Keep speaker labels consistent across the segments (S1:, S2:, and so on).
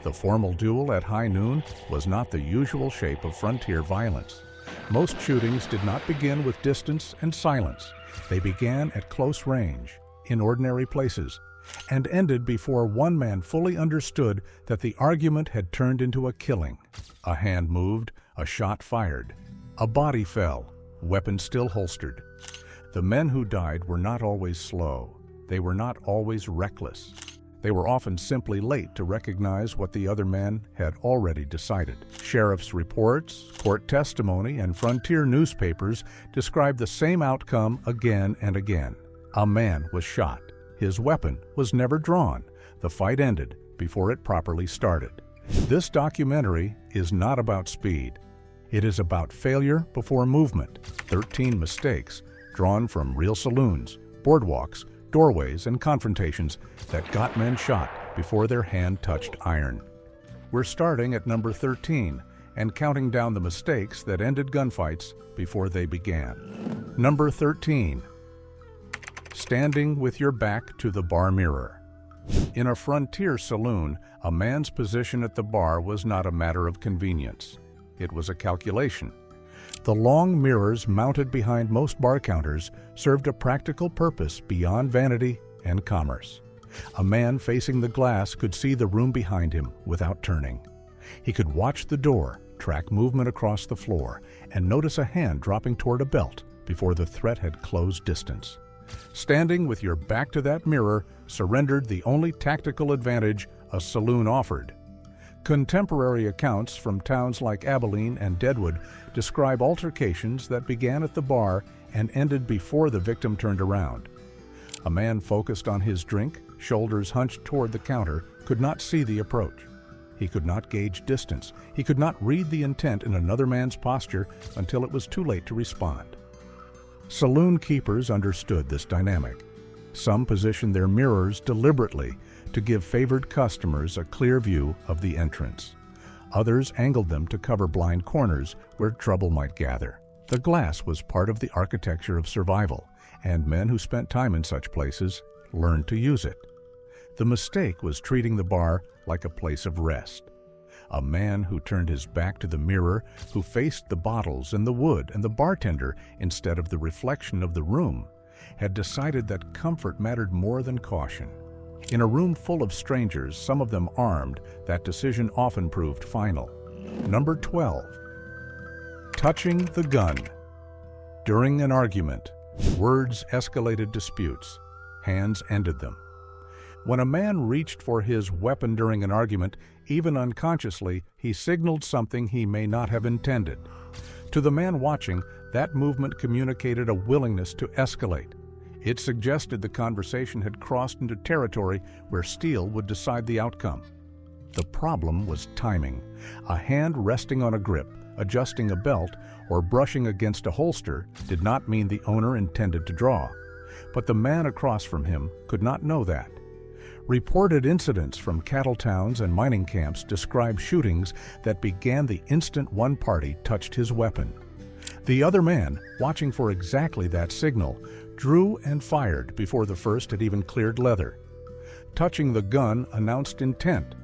S1: The formal duel at high noon was not the usual shape of frontier violence. Most shootings did not begin with distance and silence. They began at close range, in ordinary places, and ended before one man fully understood that the argument had turned into a killing. A hand moved, a shot fired. A body fell, weapon still holstered. The men who died were not always slow. They were not always reckless. They were often simply late to recognize what the other man had already decided. Sheriff's reports, court testimony, and frontier newspapers described the same outcome again and again. A man was shot. His weapon was never drawn. The fight ended before it properly started. This documentary is not about speed. It is about failure before movement. 13 mistakes drawn from real saloons, boardwalks, doorways, and confrontations that got men shot before their hand touched iron. We're starting at number 13 and counting down the mistakes that ended gunfights before they began. Number 13. Standing with your back to the bar mirror. In a frontier saloon, a man's position at the bar was not a matter of convenience. It was a calculation. The long mirrors mounted behind most bar counters served a practical purpose beyond vanity and commerce. A man facing the glass could see the room behind him without turning. He could watch the door, track movement across the floor, and notice a hand dropping toward a belt before the threat had closed distance. Standing with your back to that mirror surrendered the only tactical advantage a saloon offered. Contemporary accounts from towns like Abilene and Deadwood describe altercations that began at the bar and ended before the victim turned around. A man focused on his drink, shoulders hunched toward the counter, could not see the approach. He could not gauge distance. He could not read the intent in another man's posture until it was too late to respond. Saloon keepers understood this dynamic. Some positioned their mirrors deliberately to give favored customers a clear view of the entrance. Others angled them to cover blind corners where trouble might gather. The glass was part of the architecture of survival, and men who spent time in such places learned to use it. The mistake was treating the bar like a place of rest. A man who turned his back to the mirror, who faced the bottles and the wood and the bartender instead of the reflection of the room, had decided that comfort mattered more than caution. In a room full of strangers, some of them armed, that decision often proved final. Number 12. Touching the gun. During an argument, words escalated disputes. Hands ended them. When a man reached for his weapon during an argument, even unconsciously, he signaled something he may not have intended. To the man watching, that movement communicated a willingness to escalate. It suggested the conversation had crossed into territory where steel would decide the outcome. The problem was timing. A hand resting on a grip, adjusting a belt, or brushing against a holster did not mean the owner intended to draw. But the man across from him could not know that. Reported incidents from cattle towns and mining camps describe shootings that began the instant one party touched his weapon. The other man, watching for exactly that signal, drew and fired before the first had even cleared leather. Touching the gun announced intent.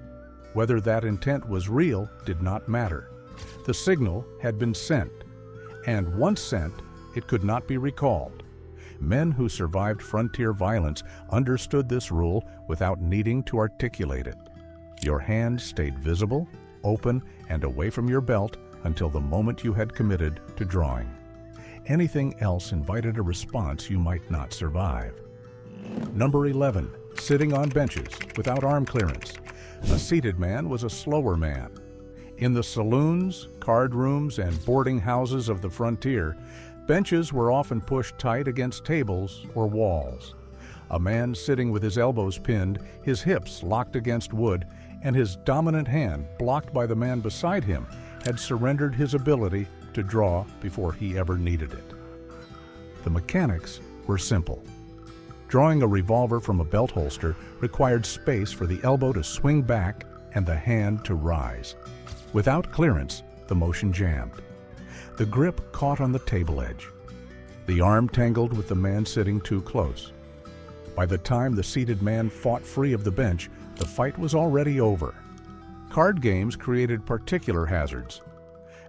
S1: Whether that intent was real did not matter. The signal had been sent, and once sent, it could not be recalled. Men who survived frontier violence understood this rule without needing to articulate it. Your hand stayed visible, open, and away from your belt until the moment you had committed to drawing. Anything else invited a response you might not survive. Number 11. Sitting on benches without arm clearance. A seated man was a slower man. In the saloons, card rooms, and boarding houses of the frontier, benches were often pushed tight against tables or walls. A man sitting with his elbows pinned, his hips locked against wood, and his dominant hand blocked by the man beside him had surrendered his ability to draw before he ever needed it. The mechanics were simple. Drawing a revolver from a belt holster required space for the elbow to swing back and the hand to rise. Without clearance, the motion jammed. The grip caught on the table edge. The arm tangled with the man sitting too close. By the time the seated man fought free of the bench, the fight was already over. Card games created particular hazards.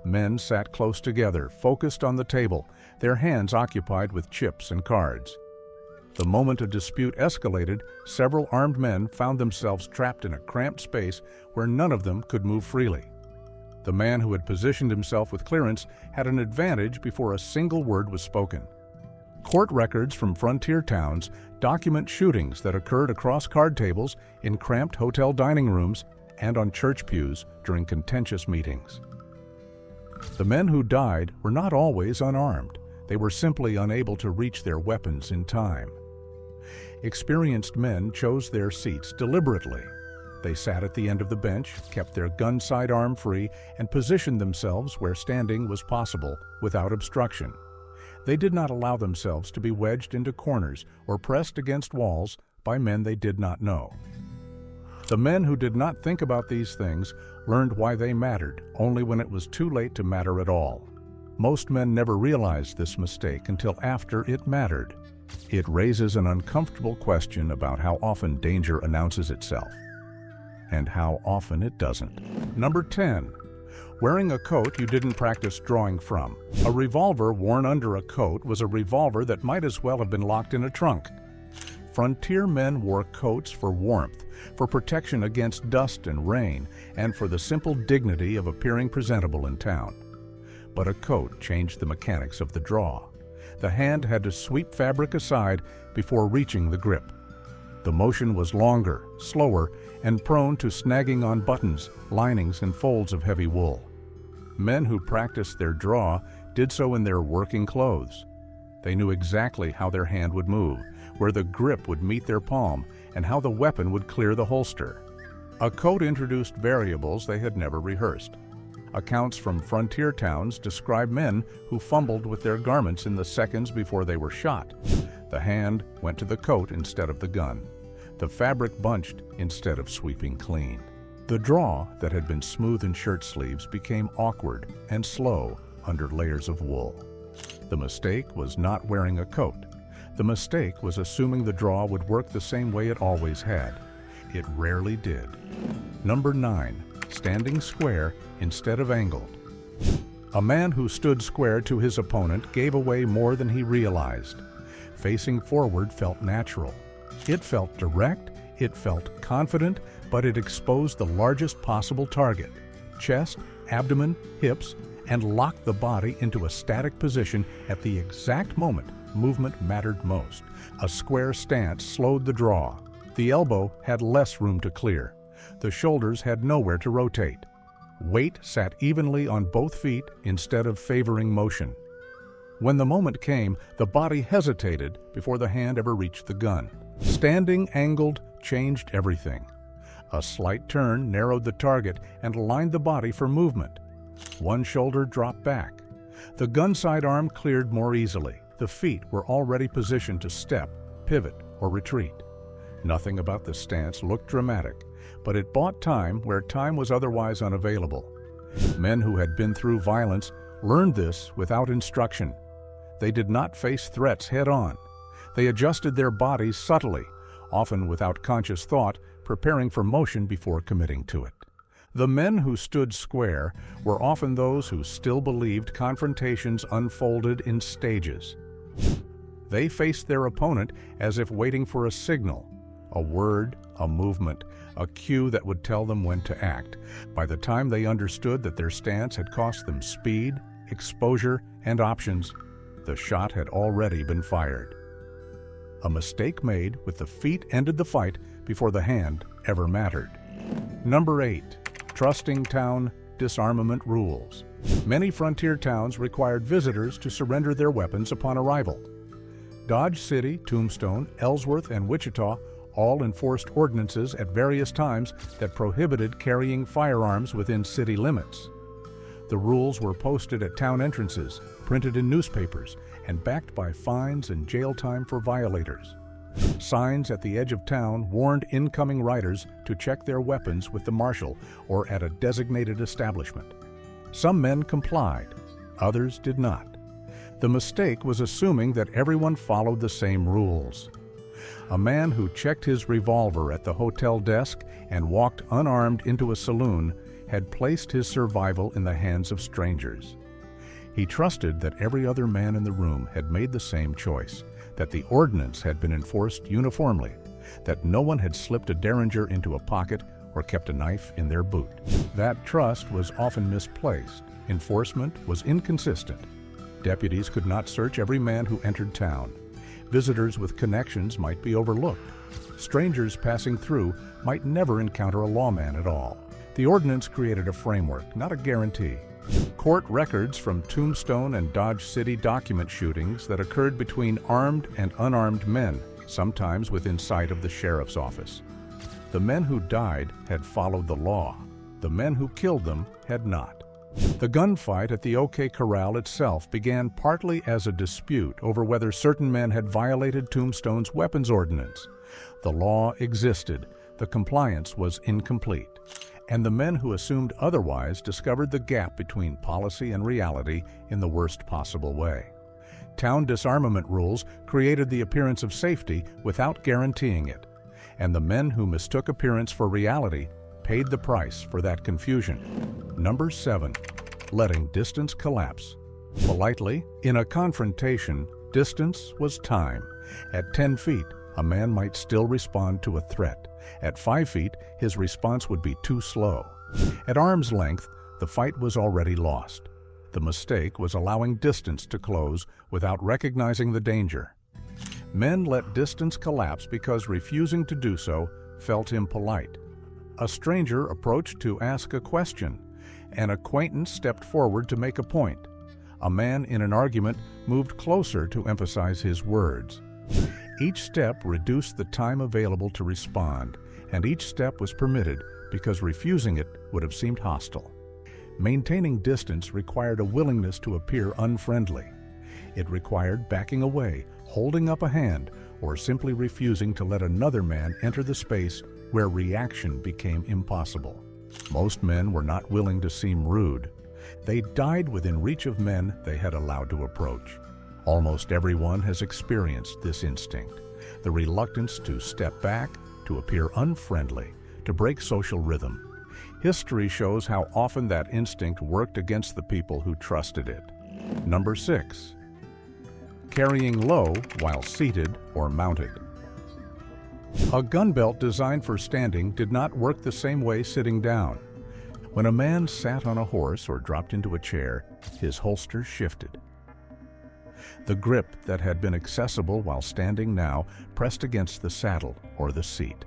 S1: Men sat close together, focused on the table, their hands occupied with chips and cards. The moment a dispute escalated, several armed men found themselves trapped in a cramped space where none of them could move freely. The man who had positioned himself with clearance had an advantage before a single word was spoken. Court records from frontier towns document shootings that occurred across card tables, in cramped hotel dining rooms, and on church pews during contentious meetings. The men who died were not always unarmed. They were simply unable to reach their weapons in time. Experienced men chose their seats deliberately. They sat at the end of the bench, kept their gun sidearm free, and positioned themselves where standing was possible without obstruction. They did not allow themselves to be wedged into corners or pressed against walls by men they did not know. The men who did not think about these things learned why they mattered only when it was too late to matter at all. Most men never realized this mistake until after it mattered. It raises an uncomfortable question about how often danger announces itself, and how often it doesn't. Number 10. Wearing a coat you didn't practice drawing from. A revolver worn under a coat was a revolver that might as well have been locked in a trunk. Frontier men wore coats for warmth, for protection against dust and rain, and for the simple dignity of appearing presentable in town. But a coat changed the mechanics of the draw. The hand had to sweep fabric aside before reaching the grip. The motion was longer, slower, and prone to snagging on buttons, linings, and folds of heavy wool. Men who practiced their draw did so in their working clothes. They knew exactly how their hand would move, where the grip would meet their palm, and how the weapon would clear the holster. A coat introduced variables they had never rehearsed. Accounts from frontier towns describe men who fumbled with their garments in the seconds before they were shot. The hand went to the coat instead of the gun. The fabric bunched instead of sweeping clean. The draw that had been smooth in shirt sleeves became awkward and slow under layers of wool. The mistake was not wearing a coat. The mistake was assuming the draw would work the same way it always had. It rarely did. Number 9. Standing square instead of angled. A man who stood square to his opponent gave away more than he realized. Facing forward felt natural. It felt direct, it felt confident, but it exposed the largest possible target: chest, abdomen, hips, and locked the body into a static position at the exact moment movement mattered most. A square stance slowed the draw. The elbow had less room to clear. The shoulders had nowhere to rotate. Weight sat evenly on both feet instead of favoring motion. When the moment came, the body hesitated before the hand ever reached the gun. Standing angled changed everything. A slight turn narrowed the target and aligned the body for movement. One shoulder dropped back. The gun sidearm cleared more easily. The feet were already positioned to step, pivot, or retreat. Nothing about the stance looked dramatic, but it bought time where time was otherwise unavailable. Men who had been through violence learned this without instruction. They did not face threats head-on. They adjusted their bodies subtly, often without conscious thought, preparing for motion before committing to it. The men who stood square were often those who still believed confrontations unfolded in stages. They faced their opponent as if waiting for a signal, a word, a movement, a cue that would tell them when to act. By the time they understood that their stance had cost them speed, exposure, and options, the shot had already been fired. A mistake made with the feet ended the fight before the hand ever mattered. Number 8. Trusting town disarmament rules. Many frontier towns required visitors to surrender their weapons upon arrival. Dodge City, Tombstone, Ellsworth, and Wichita all enforced ordinances at various times that prohibited carrying firearms within city limits. The rules were posted at town entrances, printed in newspapers, and backed by fines and jail time for violators. Signs at the edge of town warned incoming riders to check their weapons with the marshal or at a designated establishment. Some men complied, others did not. The mistake was assuming that everyone followed the same rules. A man who checked his revolver at the hotel desk and walked unarmed into a saloon had placed his survival in the hands of strangers. He trusted that every other man in the room had made the same choice, that the ordinance had been enforced uniformly, that no one had slipped a derringer into a pocket or kept a knife in their boot. That trust was often misplaced. Enforcement was inconsistent. Deputies could not search every man who entered town. Visitors with connections might be overlooked. Strangers passing through might never encounter a lawman at all. The ordinance created a framework, not a guarantee. Court records from Tombstone and Dodge City document shootings that occurred between armed and unarmed men, sometimes within sight of the sheriff's office. The men who died had followed the law. The men who killed them had not. The gunfight at the OK Corral itself began partly as a dispute over whether certain men had violated Tombstone's weapons ordinance. The law existed, the compliance was incomplete, and the men who assumed otherwise discovered the gap between policy and reality in the worst possible way. Town disarmament rules created the appearance of safety without guaranteeing it, and the men who mistook appearance for reality paid the price for that confusion. Number 7. Letting distance collapse. Politely, in a confrontation, distance was time. At 10 feet, a man might still respond to a threat. At 5 feet, his response would be too slow. At arm's length, the fight was already lost. The mistake was allowing distance to close without recognizing the danger. Men let distance collapse because refusing to do so felt impolite. A stranger approached to ask a question. An acquaintance stepped forward to make a point. A man in an argument moved closer to emphasize his words. Each step reduced the time available to respond, and each step was permitted because refusing it would have seemed hostile. Maintaining distance required a willingness to appear unfriendly. It required backing away, holding up a hand, or simply refusing to let another man enter the space where reaction became impossible. Most men were not willing to seem rude. They died within reach of men they had allowed to approach. Almost everyone has experienced this instinct, the reluctance to step back, to appear unfriendly, to break social rhythm. History shows how often that instinct worked against the people who trusted it. Number 6. Carrying low while seated or mounted. A gun belt designed for standing did not work the same way sitting down. When a man sat on a horse or dropped into a chair, his holster shifted. The grip that had been accessible while standing now pressed against the saddle or the seat.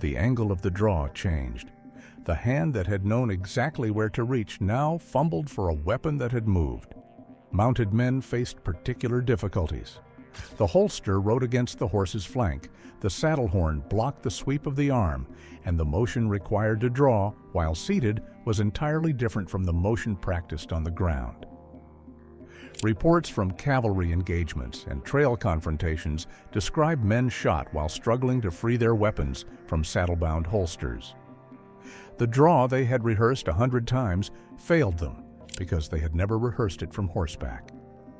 S1: The angle of the draw changed. The hand that had known exactly where to reach now fumbled for a weapon that had moved. Mounted men faced particular difficulties. The holster rode against the horse's flank, the saddle horn blocked the sweep of the arm, and the motion required to draw while seated was entirely different from the motion practiced on the ground. Reports from cavalry engagements and trail confrontations describe men shot while struggling to free their weapons from saddle-bound holsters. The draw they had rehearsed 100 times failed them because they had never rehearsed it from horseback.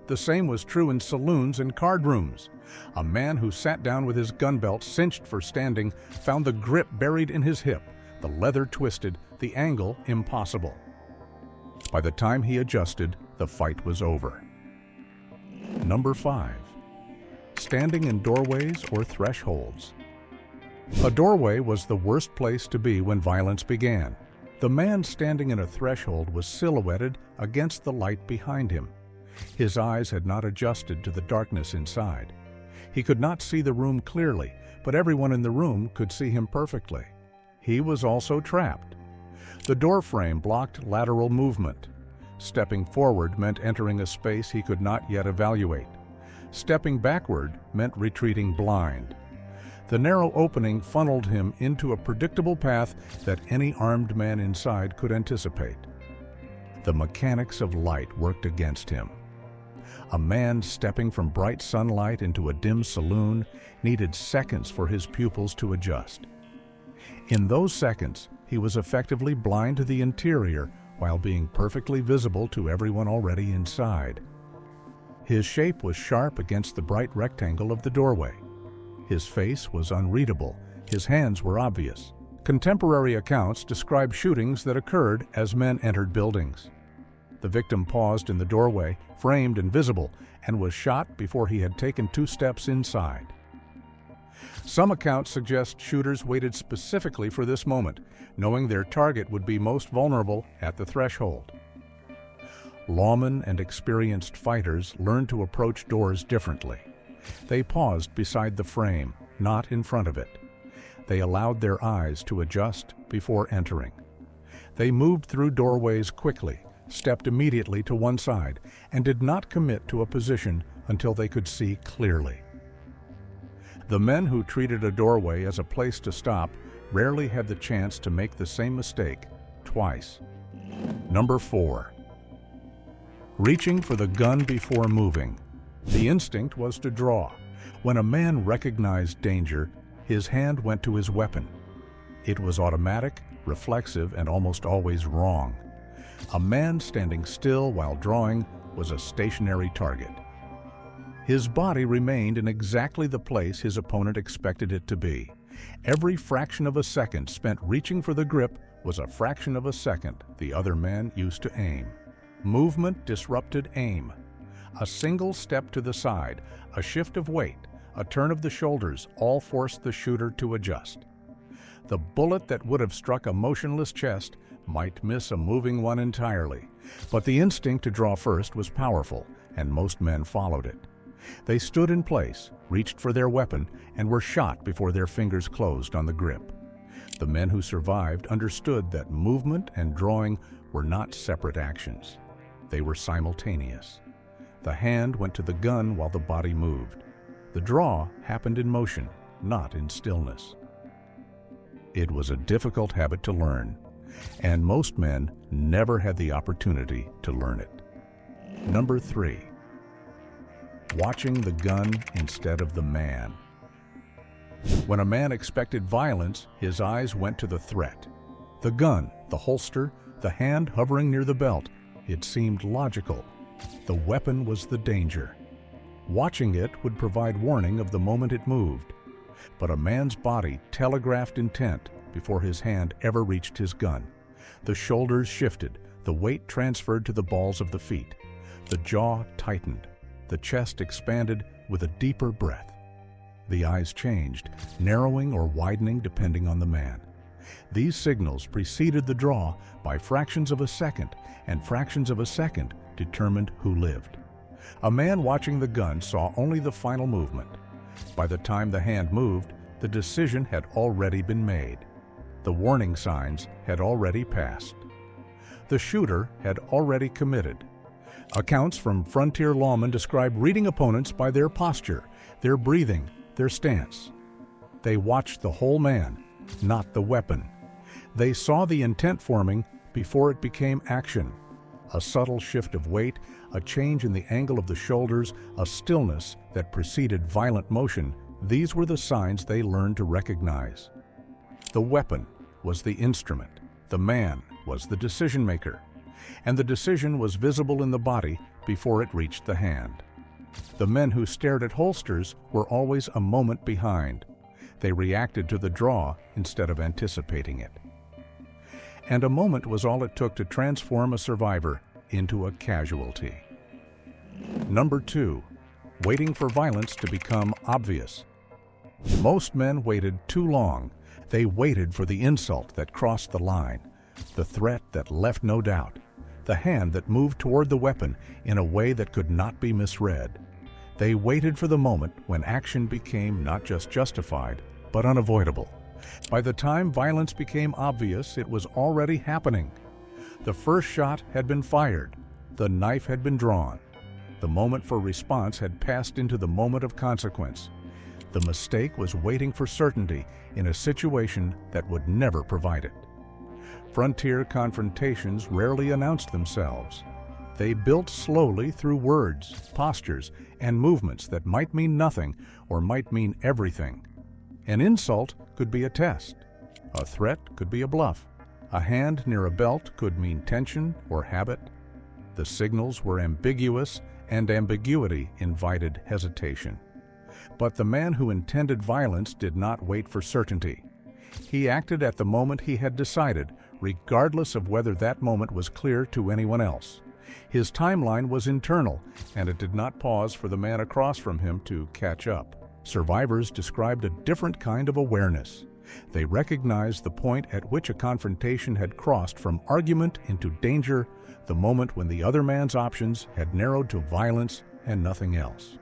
S1: The same was true in saloons and card rooms. A man who sat down with his gun belt cinched for standing found the grip buried in his hip, the leather twisted, the angle impossible. By the time he adjusted, the fight was over. Number 5. Standing in doorways or thresholds. A doorway was the worst place to be when violence began. The man standing in a threshold was silhouetted against the light behind him. His eyes had not adjusted to the darkness inside. He could not see the room clearly, but everyone in the room could see him perfectly. He was also trapped. The door frame blocked lateral movement. Stepping forward meant entering a space he could not yet evaluate. Stepping backward meant retreating blind. The narrow opening funneled him into a predictable path that any armed man inside could anticipate. The mechanics of light worked against him. A man stepping from bright sunlight into a dim saloon needed seconds for his pupils to adjust. In those seconds, he was effectively blind to the interior while being perfectly visible to everyone already inside. His shape was sharp against the bright rectangle of the doorway. His face was unreadable. His hands were obvious. Contemporary accounts describe shootings that occurred as men entered buildings. The victim paused in the doorway, framed and visible, and was shot before he had taken 2 steps inside. Some accounts suggest shooters waited specifically for this moment, knowing their target would be most vulnerable at the threshold. Lawmen and experienced fighters learned to approach doors differently. They paused beside the frame, not in front of it. They allowed their eyes to adjust before entering. They moved through doorways quickly, stepped immediately to one side, and did not commit to a position until they could see clearly. The men who treated a doorway as a place to stop rarely had the chance to make the same mistake twice. Number 4. Reaching for the gun before moving. The instinct was to draw. When a man recognized danger, his hand went to his weapon. It was automatic, reflexive, and almost always wrong. A man standing still while drawing was a stationary target. His body remained in exactly the place his opponent expected it to be. Every fraction of a second spent reaching for the grip was a fraction of a second the other man used to aim. Movement disrupted aim. A single step to the side, a shift of weight, a turn of the shoulders all forced the shooter to adjust. The bullet that would have struck a motionless chest might miss a moving one entirely, but the instinct to draw first was powerful, and most men followed it. They stood in place, reached for their weapon, and were shot before their fingers closed on the grip. The men who survived understood that movement and drawing were not separate actions. They were simultaneous. The hand went to the gun while the body moved. The draw happened in motion, not in stillness. It was a difficult habit to learn, and most men never had the opportunity to learn it. Number 3. Watching the gun instead of the man. When a man expected violence, his eyes went to the threat. The gun, the holster, the hand hovering near the belt, it seemed logical. The weapon was the danger. Watching it would provide warning of the moment it moved. But a man's body telegraphed intent before his hand ever reached his gun. The shoulders shifted, the weight transferred to the balls of the feet. The jaw tightened, the chest expanded with a deeper breath. The eyes changed, narrowing or widening depending on the man. These signals preceded the draw by fractions of a second, and fractions of a second determined who lived. A man watching the gun saw only the final movement. By the time the hand moved, the decision had already been made. The warning signs had already passed. The shooter had already committed. Accounts from frontier lawmen describe reading opponents by their posture, their breathing, their stance. They watched the whole man, not the weapon. They saw the intent forming before it became action. A subtle shift of weight, a change in the angle of the shoulders, a stillness that preceded violent motion, these were the signs they learned to recognize. The weapon was the instrument, the man was the decision maker, and the decision was visible in the body before it reached the hand. The men who stared at holsters were always a moment behind. They reacted to the draw instead of anticipating it. And a moment was all it took to transform a survivor into a casualty. Number 2. Waiting for violence to become obvious. Most men waited too long. They waited for the insult that crossed the line, the threat that left no doubt, the hand that moved toward the weapon in a way that could not be misread. They waited for the moment when action became not just justified, but unavoidable. By the time violence became obvious, it was already happening. The first shot had been fired. The knife had been drawn. The moment for response had passed into the moment of consequence. The mistake was waiting for certainty in a situation that would never provide it. Frontier confrontations rarely announced themselves. They built slowly through words, postures, and movements that might mean nothing or might mean everything. An insult could be a test. A threat could be a bluff. A hand near a belt could mean tension or habit. The signals were ambiguous, and ambiguity invited hesitation. But the man who intended violence did not wait for certainty. He acted at the moment he had decided, regardless of whether that moment was clear to anyone else. His timeline was internal, and it did not pause for the man across from him to catch up. Survivors described a different kind of awareness. They recognized the point at which a confrontation had crossed from argument into danger, the moment when the other man's options had narrowed to violence and nothing else.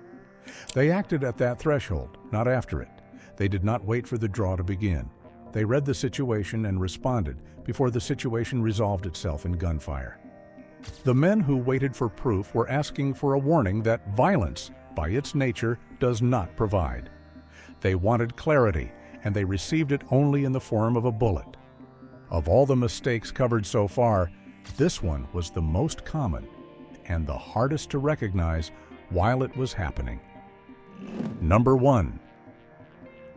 S1: They acted at that threshold, not after it. They did not wait for the draw to begin. They read the situation and responded before the situation resolved itself in gunfire. The men who waited for proof were asking for a warning that violence, by its nature, does not provide. They wanted clarity, and they received it only in the form of a bullet. Of all the mistakes covered so far, this one was the most common and the hardest to recognize while it was happening. Number 1.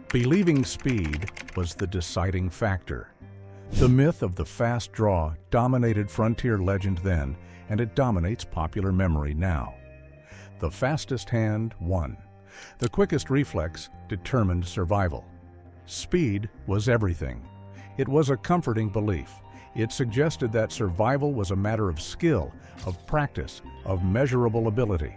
S1: Believing speed was the deciding factor. The myth of the fast draw dominated frontier legend then, and it dominates popular memory now. The fastest hand won. The quickest reflex determined survival. Speed was everything. It was a comforting belief. It suggested that survival was a matter of skill, of practice, of measurable ability.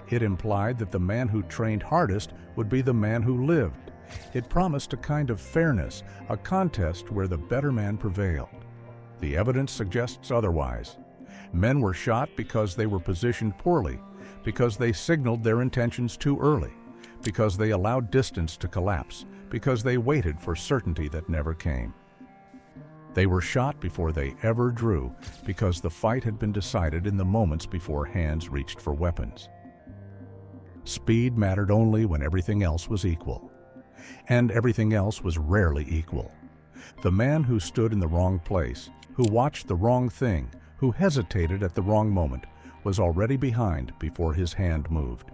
S1: It implied that the man who trained hardest would be the man who lived. It promised a kind of fairness, a contest where the better man prevailed. The evidence suggests otherwise. Men were shot because they were positioned poorly, because they signaled their intentions too early, because they allowed distance to collapse, because they waited for certainty that never came. They were shot before they ever drew, because the fight had been decided in the moments before hands reached for weapons. Speed mattered only when everything else was equal. And everything else was rarely equal. The man who stood in the wrong place, who watched the wrong thing, who hesitated at the wrong moment, was already behind before his hand moved.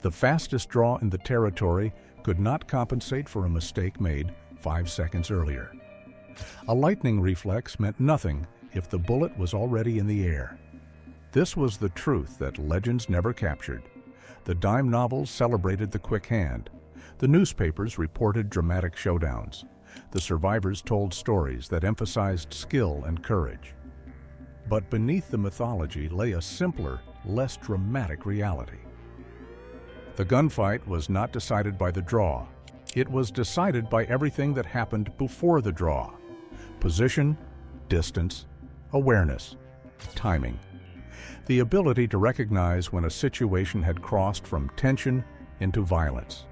S1: The fastest draw in the territory could not compensate for a mistake made 5 seconds earlier. A lightning reflex meant nothing if the bullet was already in the air. This was the truth that legends never captured. The dime novels celebrated the quick hand. The newspapers reported dramatic showdowns. The survivors told stories that emphasized skill and courage. But beneath the mythology lay a simpler, less dramatic reality. The gunfight was not decided by the draw. It was decided by everything that happened before the draw. Position, distance, awareness, timing. The ability to recognize when a situation had crossed from tension into violence.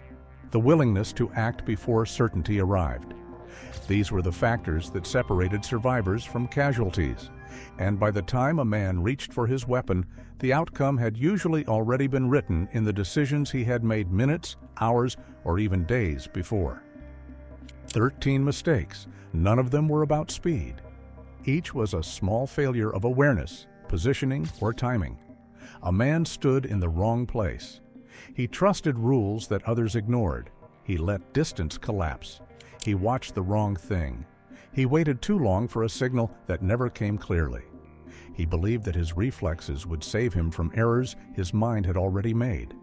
S1: The willingness to act before certainty arrived. These were the factors that separated survivors from casualties, and by the time a man reached for his weapon, the outcome had usually already been written in the decisions he had made minutes, hours, or even days before. 13 mistakes, none of them were about speed. Each was a small failure of awareness, positioning, or timing. A man stood in the wrong place. He trusted rules that others ignored. He let distance collapse. He watched the wrong thing. He waited too long for a signal that never came clearly. He believed that his reflexes would save him from errors his mind had already made.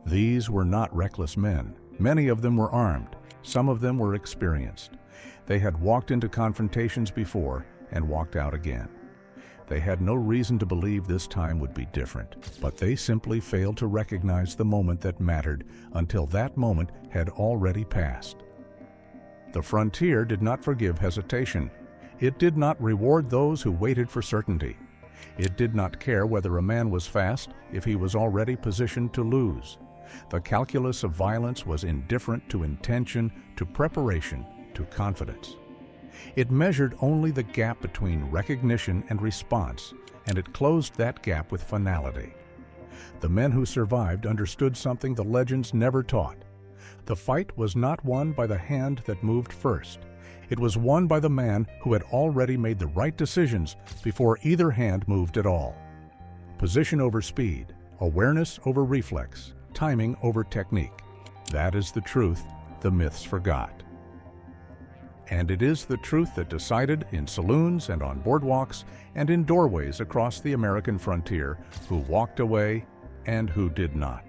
S1: These were not reckless men. Many of them were armed. Some of them were experienced. They had walked into confrontations before and walked out again. They had no reason to believe this time would be different, but they simply failed to recognize the moment that mattered until that moment had already passed. The frontier did not forgive hesitation. It did not reward those who waited for certainty. It did not care whether a man was fast if he was already positioned to lose. The calculus of violence was indifferent to intention, to preparation, to confidence. It measured only the gap between recognition and response, and it closed that gap with finality. The men who survived understood something the legends never taught. The fight was not won by the hand that moved first. It was won by the man who had already made the right decisions before either hand moved at all. Position over speed, awareness over reflex, timing over technique. That is the truth the myths forgot. And it is the truth that decided in saloons and on boardwalks and in doorways across the American frontier who walked away and who did not.